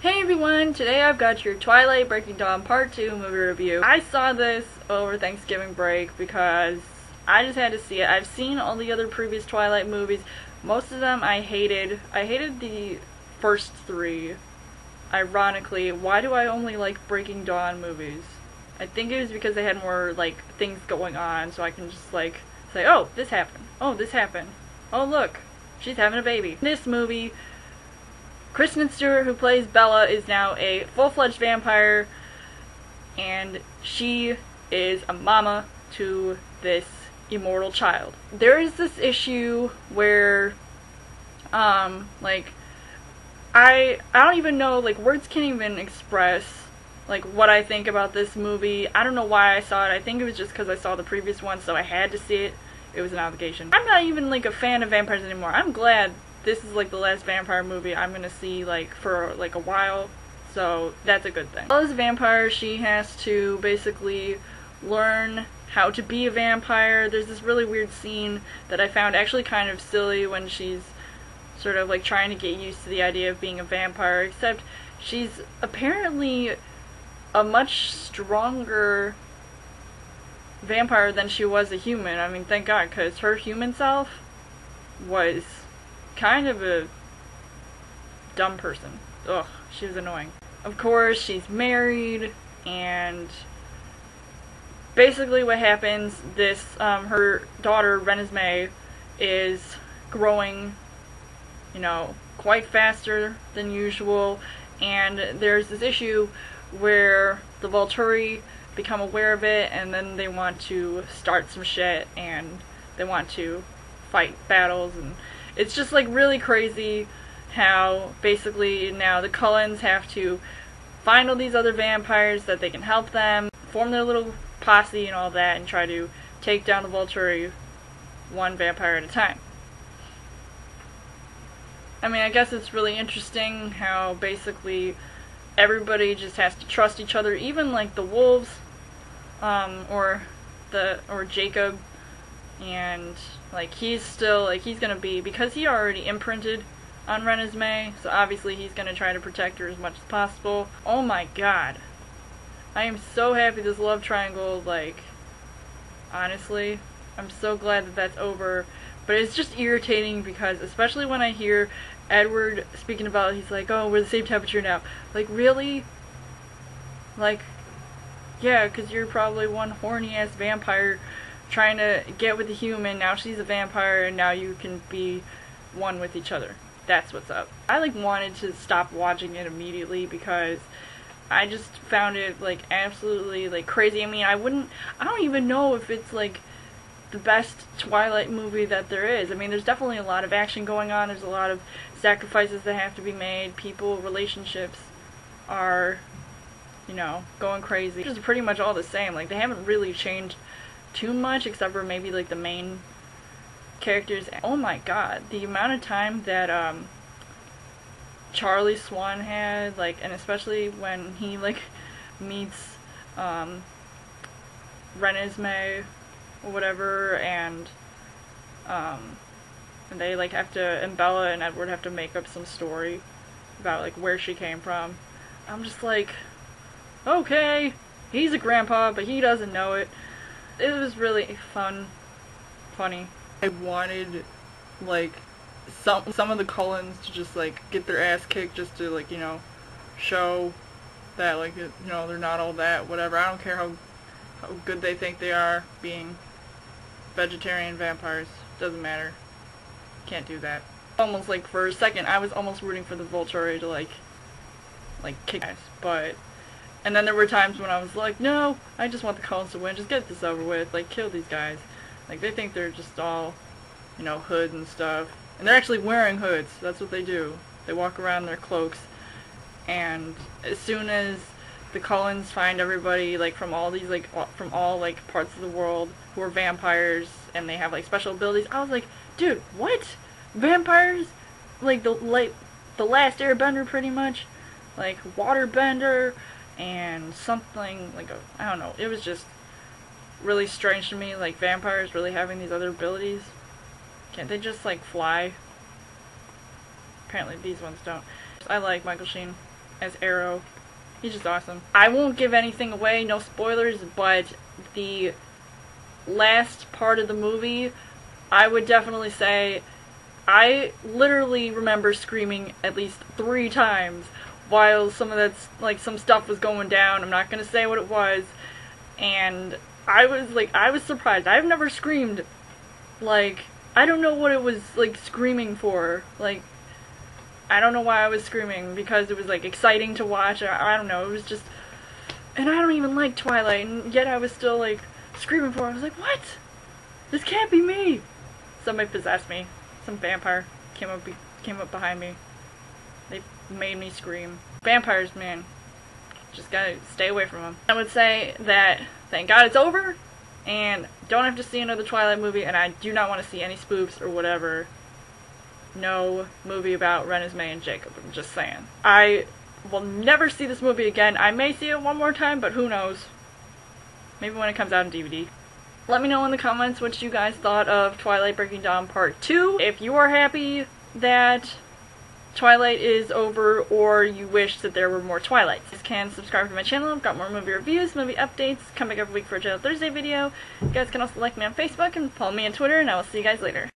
Hey everyone, today I've got your Twilight Breaking Dawn Part 2 movie review. I saw this over Thanksgiving break because I just had to see it. I've seen all the other previous Twilight movies. Most of them I hated. I hated the first three. Ironically, why do I only like Breaking Dawn movies? I think it was because they had more, like, things going on, so I can just, like, say, oh, this happened. Oh, this happened. Oh, look, she's having a baby. This movie, Kristen Stewart, who plays Bella, is now a full-fledged vampire, and she is a mama to this immortal child. There is this issue where, like, I don't even know, like, words can't even express, like, what I think about this movie. I don't know why I saw it. I think it was just because I saw the previous one, so I had to see it. It was an obligation. I'm not even, like, a fan of vampires anymore. I'm glad this is, like, the last vampire movie I'm gonna see, like, for, like, a while, so that's a good thing. As a vampire, she has to basically learn how to be a vampire. There's this really weird scene that I found actually kind of silly when she's sort of, like, trying to get used to the idea of being a vampire, except she's apparently a much stronger vampire than she was a human. I mean, thank God, because her human self was kind of a dumb person. Ugh, she was annoying. Of course, she's married, and basically what happens, her daughter, Renesmee, is growing, you know, quite faster than usual, and there's this issue where the Volturi become aware of it, and then they want to start some shit, and they want to fight battles, and it's just, like, really crazy how basically now the Cullens have to find all these other vampires that they can help them, form their little posse and all that, and try to take down the Volturi one vampire at a time. I mean, I guess it's really interesting how basically everybody just has to trust each other, even, like, the wolves, or Jacob, and, like, he's still, like, he's gonna be, because he already imprinted on Renesmee, so obviously he's gonna try to protect her as much as possible. Oh my god. I am so happy this love triangle, like, honestly, I'm so glad that that's over, but it's just irritating because, especially when I hear Edward speaking about, he's like, oh, we're the same temperature now. Like, really? Like, yeah, because you're probably one horny-ass vampire trying to get with a human, now she's a vampire, and now you can be one with each other. That's what's up. I, like, wanted to stop watching it immediately because I just found it, like, absolutely, like, crazy. I mean, I don't even know if it's, like, the best Twilight movie that there is. I mean, there's definitely a lot of action going on, there's a lot of sacrifices that have to be made, relationships are, you know, going crazy. It's pretty much all the same. Like, they haven't really changed too much, except for maybe, like, the main characters. Oh my god, the amount of time that Charlie Swan had, like, and especially when he, like, meets Renesmee or whatever, and they, like, have to, and Bella and Edward have to make up some story about, like, where she came from. I'm just like, okay, he's a grandpa, but he doesn't know it. It was really funny. I wanted, like, some of the Cullens to just, like, get their ass kicked just to, like, you know, show that, like, you know, they're not all that, whatever. I don't care how good they think they are being vegetarian vampires. Doesn't matter. Can't do that. Almost, like, for a second, I was almost rooting for the Volturi to, like kick ass, but, and then there were times when I was like, no, I just want the Cullens to win, just get this over with, like, kill these guys. Like, they think they're just all, you know, hoods and stuff. And they're actually wearing hoods. That's what they do. They walk around in their cloaks. And as soon as the Cullens find everybody, like, from all these, like, from all, like, parts of the world who are vampires, and they have, like, special abilities, I was like, dude, what? Vampires? Like, the last airbender, pretty much? Like, waterbender, and something, like, I don't know. It was just really strange to me, like, vampires really having these other abilities. Can't they just, like, fly? Apparently these ones don't. I like Michael Sheen. as Arrow. He's just awesome. I won't give anything away, no spoilers, but the last part of the movie, I would definitely say I literally remember screaming at least 3 times while some of that's like some stuff was going down. I'm not gonna say what it was, and I was surprised. I've never screamed, like, I don't know what it was like screaming for. Like, I don't know why I was screaming, because it was like exciting to watch. I don't know. It was just, and I don't even like Twilight, and yet I was still like screaming for it. I was like, what? This can't be me. Somebody possessed me. Some vampire came up behind me. They made me scream. Vampires, man, just gotta stay away from them. I would say that thank God it's over, and don't have to see another Twilight movie, and I do not want to see any spoofs or whatever. No movie about Renesmee and Jacob, I'm just saying. I will never see this movie again. I may see it one more time, but who knows. Maybe when it comes out on DVD. Let me know in the comments what you guys thought of Twilight Breaking Dawn Part 2. If you are happy that Twilight is over, or you wish that there were more Twilights. You guys can subscribe to my channel. I've got more movie reviews, movie updates, come back every week for a Channel Thursday video. You guys can also like me on Facebook and follow me on Twitter, and I will see you guys later.